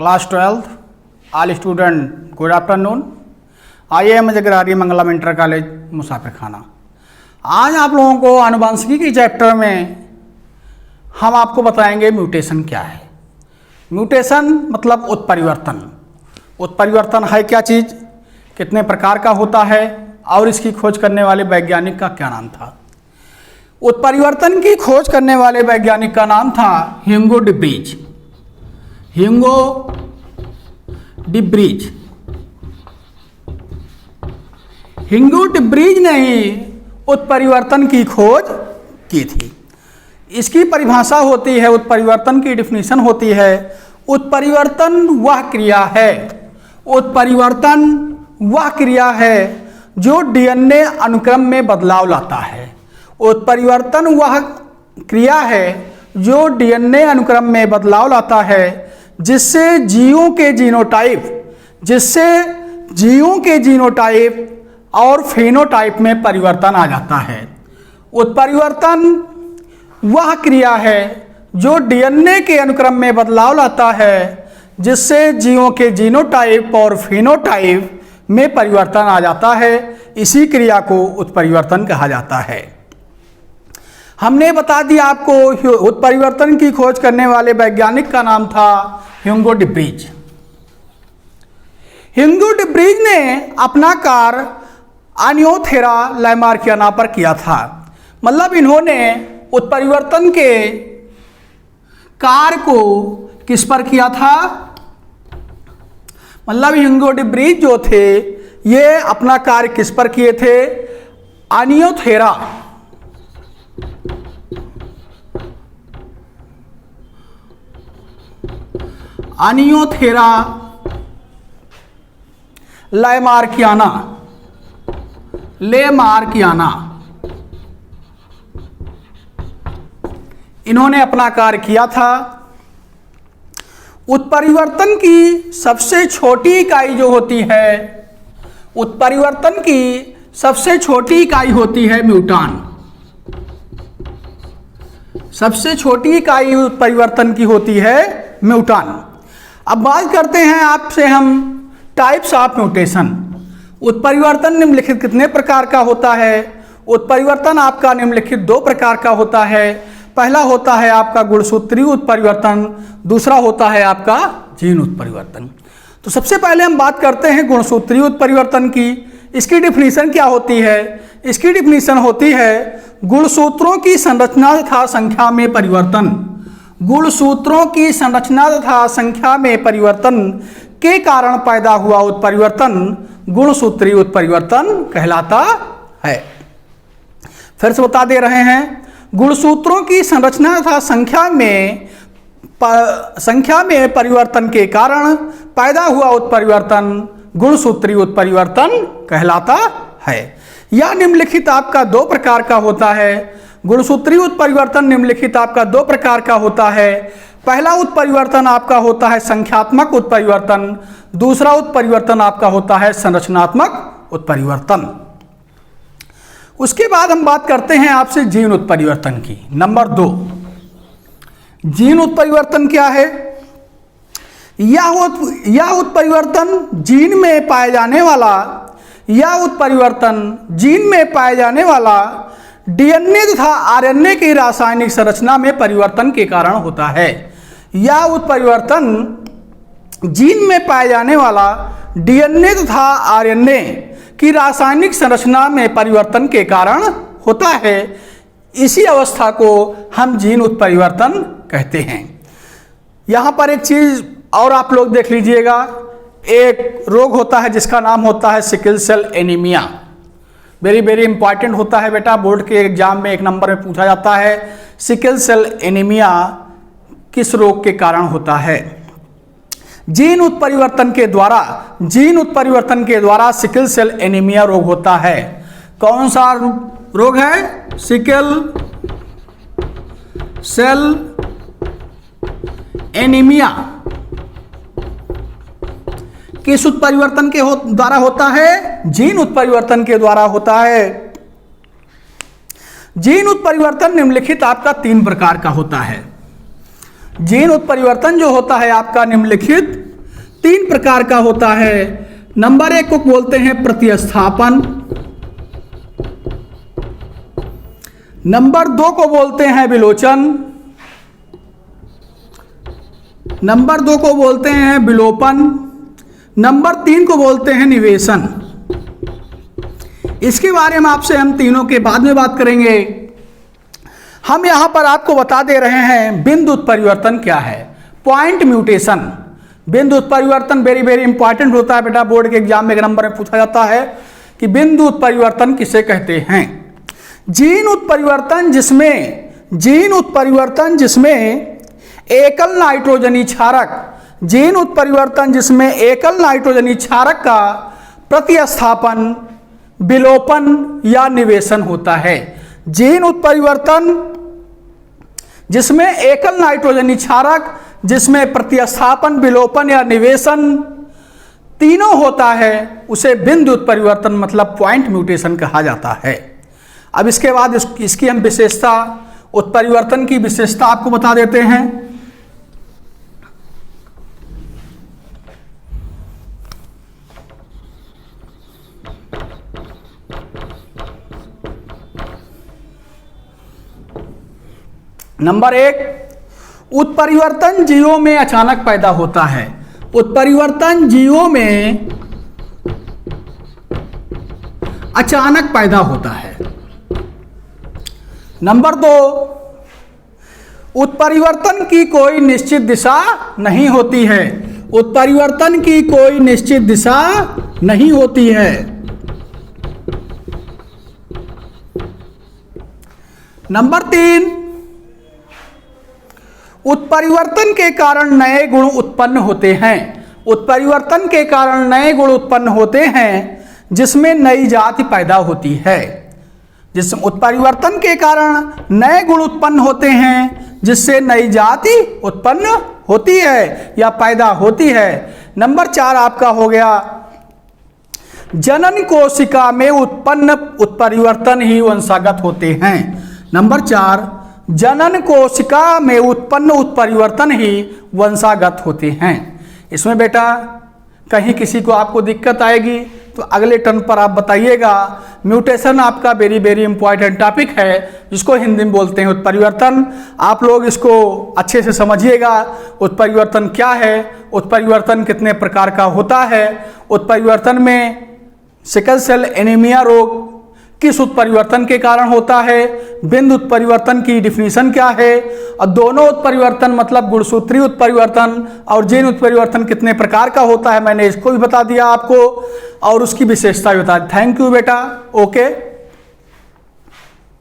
Class 12th all student good afternoon. IIM जगरारी मंगलम inter college मुसाफिर खाना। आज आप लोगों को आनुवंशिकी के चैप्टर में हम आपको बताएंगे म्यूटेशन क्या है। म्यूटेशन मतलब उत्परिवर्तन। उत्परिवर्तन है क्या चीज़, कितने प्रकार का होता है और इसकी खोज करने वाले वैज्ञानिक का क्या नाम था। उत्परिवर्तन की खोज करने वाले वैज्ञानिक का नाम था ह्यूगो डिब्रीज। ह्यूगो डिब्रीज। ह्यूगो डिब्रीज ने ही उत्परिवर्तन की खोज की थी। इसकी परिभाषा होती है, उत्परिवर्तन की डिफिनीशन होती है, उत्परिवर्तन वह क्रिया है, उत्परिवर्तन वह क्रिया है जो DNA अनुक्रम में बदलाव लाता है। उत्परिवर्तन वह क्रिया है जो DNA अनुक्रम में बदलाव लाता है जिससे जीवों के जीनोटाइप और फेनोटाइप में परिवर्तन आ जाता है। उत्परिवर्तन वह क्रिया है जो DNA के अनुक्रम में बदलाव लाता है जिससे जीवों के जीनोटाइप और फेनोटाइप में परिवर्तन आ जाता है। इसी क्रिया को उत्परिवर्तन कहा जाता है। हमने बता दिया आपको, उत्परिवर्तन की खोज करने वाले वैज्ञानिक का नाम था ह्यूगो डिब्रीज। ह्यूगो डिब्रीज ने अपना कार्य आनियोथेरा लैमार्कियाना पर किया था। मतलब इन्होंने उत्परिवर्तन के कार्य को किस पर किया था, मतलब ह्यूगो डिब्रीज जो थे ये अपना कार्य किस पर किए थे, आनियोथेरा लेमार्कियाना इन्होंने अपना कार्य किया था। उत्परिवर्तन की सबसे छोटी इकाई जो होती है, उत्परिवर्तन की सबसे छोटी इकाई होती है म्यूटान। सबसे छोटी इकाई उत्परिवर्तन की होती है म्यूटान। अब बात करते हैं आपसे हम टाइप्स ऑफ म्यूटेशन। उत्परिवर्तन निम्नलिखित कितने प्रकार का होता है। उत्परिवर्तन आपका निम्नलिखित दो प्रकार का होता है। पहला होता है आपका गुणसूत्रीय उत्परिवर्तन, दूसरा होता है आपका जीन उत्परिवर्तन। तो सबसे पहले हम बात करते हैं गुणसूत्रीय उत्परिवर्तन की। इसकी डिफिनीशन क्या होती है। इसकी डिफिनीशन होती है गुणसूत्रों की संरचना तथा संख्या में परिवर्तन। गुणसूत्रों की संरचना तथा संख्या में परिवर्तन के कारण पैदा हुआ उत्परिवर्तन गुणसूत्रीय उत्परिवर्तन कहलाता है। फिर से बता दे रहे हैं, गुणसूत्रों की संरचना तथा संख्या में परिवर्तन के कारण पैदा हुआ उत्परिवर्तन गुणसूत्रीय उत्परिवर्तन कहलाता है। यह निम्नलिखित आपका दो प्रकार का होता है। गुणसूत्रीय उत्परिवर्तन निम्नलिखित आपका दो प्रकार का होता है। पहला उत्परिवर्तन आपका होता है संख्यात्मक उत्परिवर्तन, दूसरा उत्परिवर्तन आपका होता है संरचनात्मक उत्परिवर्तन। उसके बाद हम बात करते हैं आपसे जीन उत्परिवर्तन की। नंबर 2, जीन उत्परिवर्तन क्या है। यह उत्परिवर्तन जीन में पाए जाने वाला DNA तथा RNA की रासायनिक संरचना में परिवर्तन के कारण होता है। यह उत्परिवर्तन जीन में पाए जाने वाला DNA तथा RNA की रासायनिक संरचना में परिवर्तन के कारण होता है। इसी अवस्था को हम जीन उत्परिवर्तन कहते हैं। यहाँ पर एक चीज़ और आप लोग देख लीजिएगा, एक रोग होता है जिसका नाम होता है sickle cell anaemia. Very very important होता है बेटा, बोर्ड के एग्जाम में 1 नंबर में पूछा जाता है सिकल सेल एनीमिया किस रोग के कारण होता है। जीन उत्परिवर्तन के द्वारा सिकल सेल एनीमिया रोग होता है। कौन सा रोग है, सिकल सेल एनीमिया किस उत्परिवर्तन के द्वारा होता है, जीन उत्परिवर्तन के द्वारा होता है। जीन उत्परिवर्तन निम्नलिखित आपका 3 प्रकार का होता है। जीन उत्परिवर्तन जो होता है आपका निम्नलिखित तीन प्रकार का होता है। नंबर 1 को बोलते हैं प्रतिस्थापन, नंबर 2 को बोलते हैं विलोचन, नंबर 2 को बोलते हैं विलोपन, नंबर 3 को बोलते हैं निवेशन। इसके बारे में आपसे हम तीनों के बाद में बात करेंगे। हम यहां पर आपको बता दे रहे हैं बिंदु उत्परिवर्तन क्या है, पॉइंट म्यूटेशन। बिंदु उत्परिवर्तन वेरी वेरी इंपॉर्टेंट होता है बेटा, बोर्ड के एग्जाम में एक नंबर में पूछा जाता है कि बिंदु उत्परिवर्तन किसे कहते हैं। जीन उत्परिवर्तन जिसमें एकल नाइट्रोजनी क्षारक, जीन उत्परिवर्तन जिसमें एकल नाइट्रोजनी क्षारक का प्रतिस्थापन, विलोपन या निवेशन होता है। जीन उत्परिवर्तन जिसमें एकल नाइट्रोजनी क्षारक, जिसमें प्रतिस्थापन, विलोपन या निवेशन तीनों होता है, उसे बिंदु उत्परिवर्तन मतलब पॉइंट म्यूटेशन कहा जाता है। अब इसके बाद इसकी हम विशेषता, उत्परिवर्तन की विशेषता आपको बता देते हैं। नंबर 1, उत्परिवर्तन जीवों में अचानक पैदा होता है। उत्परिवर्तन जीवों में अचानक पैदा होता है। नंबर 2, उत्परिवर्तन की कोई निश्चित दिशा नहीं होती है। उत्परिवर्तन की कोई निश्चित दिशा नहीं होती है। नंबर 3, उत्परिवर्तन के कारण नए गुण उत्पन्न होते हैं। उत्परिवर्तन के कारण नए गुण उत्पन्न होते हैं जिसमें नई जाति पैदा होती है। जिस उत्परिवर्तन के कारण नए गुण उत्पन्न होते हैं जिससे नई जाति उत्पन्न होती है या पैदा होती है। नंबर 4 आपका हो गया, जनन कोशिका में उत्पन्न उत्परिवर्तन ही वंशागत होते हैं। नंबर 4, जनन कोशिका में उत्पन्न उत्परिवर्तन ही वंशागत होते हैं। इसमें बेटा कहीं किसी को आपको दिक्कत आएगी तो अगले टर्न पर आप बताइएगा। म्यूटेशन आपका वेरी वेरी इंपॉर्टेंट टॉपिक है, जिसको हिंदी में बोलते हैं उत्परिवर्तन। आप लोग इसको अच्छे से समझिएगा, उत्परिवर्तन क्या है, उत्परिवर्तन कितने प्रकार का होता है, उत्परिवर्तन में सिकल सेल एनीमिया रोग किस उत्परिवर्तन के कारण होता है, बिंदु उत्परिवर्तन की डिफिनीशन क्या है, और दोनों उत्परिवर्तन मतलब गुणसूत्री उत्परिवर्तन और जीन उत्परिवर्तन कितने प्रकार का होता है, मैंने इसको भी बता दिया आपको और उसकी विशेषता भी बता दी। थैंक यू बेटा, ओके।